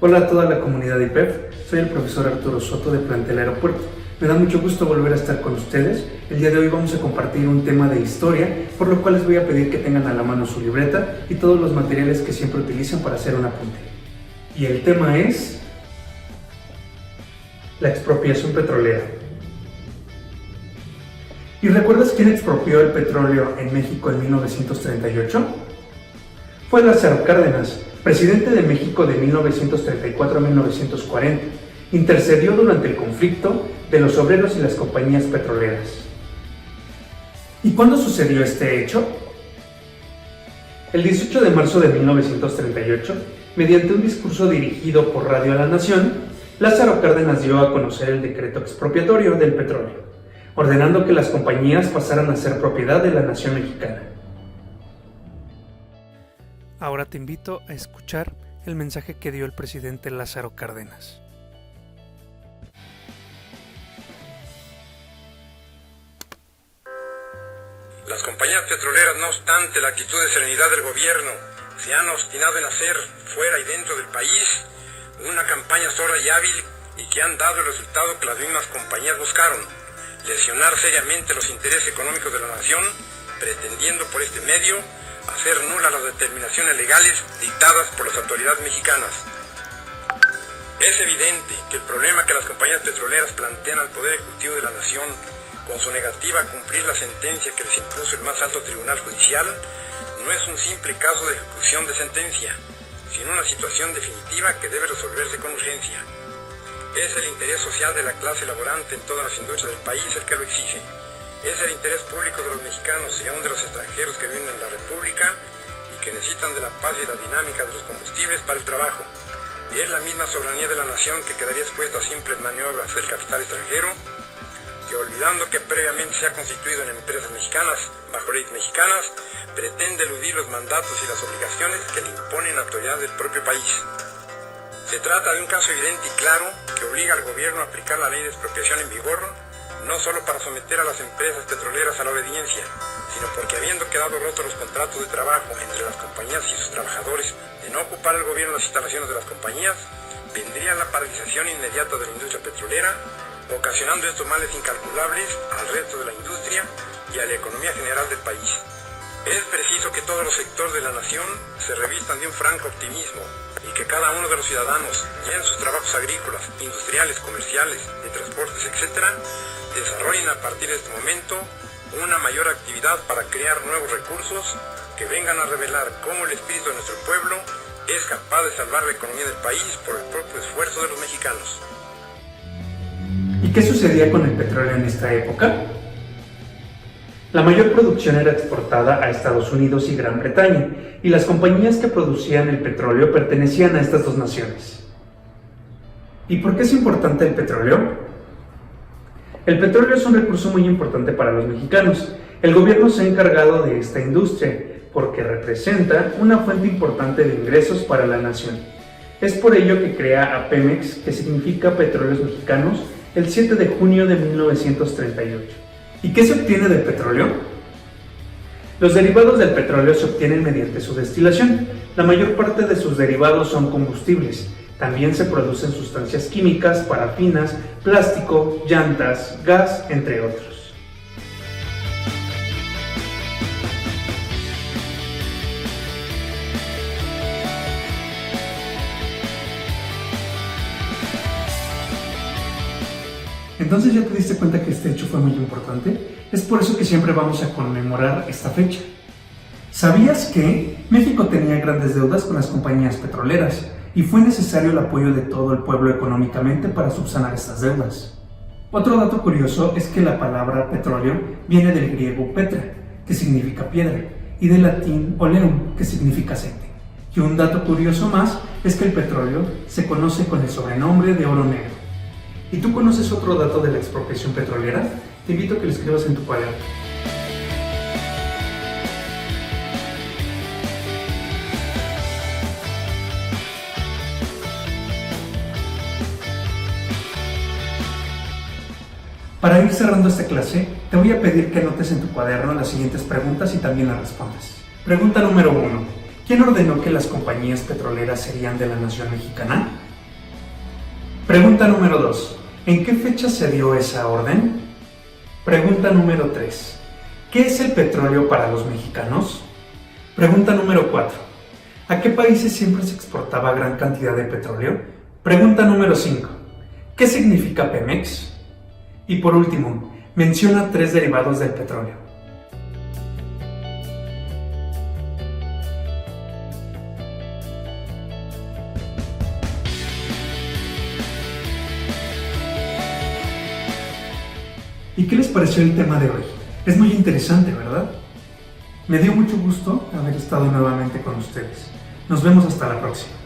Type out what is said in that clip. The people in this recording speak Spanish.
Hola a toda la comunidad de IPEF, soy el profesor Arturo Soto de Plantel Aeropuerto. Me da mucho gusto volver a estar con ustedes. El día de hoy vamos a compartir un tema de historia, por lo cual les voy a pedir que tengan a la mano su libreta y todos los materiales que siempre utilizan para hacer un apunte. Y el tema es la expropiación petrolera. ¿Y recuerdas quién expropió el petróleo en México en 1938? Fue Lázaro Cárdenas, presidente de México de 1934 a 1940. Intercedió durante el conflicto de los obreros y las compañías petroleras. ¿Y cuándo sucedió este hecho? El 18 de marzo de 1938, mediante un discurso dirigido por Radio a la Nación, Lázaro Cárdenas dio a conocer el decreto expropiatorio del petróleo, ordenando que las compañías pasaran a ser propiedad de la nación mexicana. Ahora te invito a escuchar el mensaje que dio el presidente Lázaro Cárdenas. Las compañías petroleras, no obstante la actitud de serenidad del gobierno, se han obstinado en hacer, fuera y dentro del país, una campaña sorda y hábil y que han dado el resultado que las mismas compañías buscaron: lesionar seriamente los intereses económicos de la nación, pretendiendo por este medio hacer nulas las determinaciones legales dictadas por las autoridades mexicanas. Es evidente que el problema que las compañías petroleras plantean al Poder Ejecutivo de la Nación, con su negativa a cumplir la sentencia que les impuso el más alto tribunal judicial, no es un simple caso de ejecución de sentencia, sino una situación definitiva que debe resolverse con urgencia. Es el interés social de la clase laborante en todas las industrias del país el que lo exige. Es el interés público de los mexicanos y aún de los extranjeros que viven en la República y que necesitan de la paz y la dinámica de los combustibles para el trabajo. Y es la misma soberanía de la nación que quedaría expuesta a simples maniobras del capital extranjero, que, olvidando que previamente se ha constituido en empresas mexicanas, bajo leyes mexicanas, pretende eludir los mandatos y las obligaciones que le imponen autoridades del propio país. Se trata de un caso evidente y claro que obliga al gobierno a aplicar la ley de expropiación en vigor, no solo para someter a las empresas petroleras a la obediencia, sino porque, habiendo quedado rotos los contratos de trabajo entre las compañías y sus trabajadores de no ocupar el gobierno las instalaciones de las compañías, vendría la paralización inmediata de la industria petrolera, ocasionando estos males incalculables al resto de la industria y a la economía general del país. Es preciso que todos los sectores de la nación se revistan de un franco optimismo y que cada uno de los ciudadanos, ya en sus trabajos agrícolas, industriales, comerciales, de transportes, etc., desarrollen a partir de este momento una mayor actividad para crear nuevos recursos que vengan a revelar cómo el espíritu de nuestro pueblo es capaz de salvar la economía del país por el propio esfuerzo de los mexicanos. ¿Y qué sucedía con el petróleo en esta época? La mayor producción era exportada a Estados Unidos y Gran Bretaña, y las compañías que producían el petróleo pertenecían a estas dos naciones. ¿Y por qué es importante el petróleo? El petróleo es un recurso muy importante para los mexicanos. El gobierno se ha encargado de esta industria porque representa una fuente importante de ingresos para la nación. Es por ello que crea a Pemex, que significa Petróleos Mexicanos, el 7 de junio de 1938. ¿Y qué se obtiene del petróleo? Los derivados del petróleo se obtienen mediante su destilación. La mayor parte de sus derivados son combustibles. También se producen sustancias químicas, parafinas, plástico, llantas, gas, entre otros. Entonces, ¿ya te diste cuenta que este hecho fue muy importante? Es por eso que siempre vamos a conmemorar esta fecha. ¿Sabías que México tenía grandes deudas con las compañías petroleras y fue necesario el apoyo de todo el pueblo económicamente para subsanar estas deudas? Otro dato curioso es que la palabra petróleo viene del griego petra, que significa piedra, y del latín oleum, que significa aceite. Y un dato curioso más es que el petróleo se conoce con el sobrenombre de oro negro. ¿Y tú conoces otro dato de la expropiación petrolera? Te invito a que lo escribas en tu cuaderno. Para ir cerrando esta clase, te voy a pedir que anotes en tu cuaderno las siguientes preguntas y también las respondas. Pregunta número 1. ¿Quién ordenó que las compañías petroleras serían de la nación mexicana? Pregunta número 2. ¿En qué fecha se dio esa orden? Pregunta número 3. ¿Qué es el petróleo para los mexicanos? Pregunta número 4. ¿A qué países siempre se exportaba gran cantidad de petróleo? Pregunta número 5. ¿Qué significa Pemex? Y por último, menciona 3 derivados del petróleo. ¿Y qué les pareció el tema de hoy? Es muy interesante, ¿verdad? Me dio mucho gusto haber estado nuevamente con ustedes. Nos vemos hasta la próxima.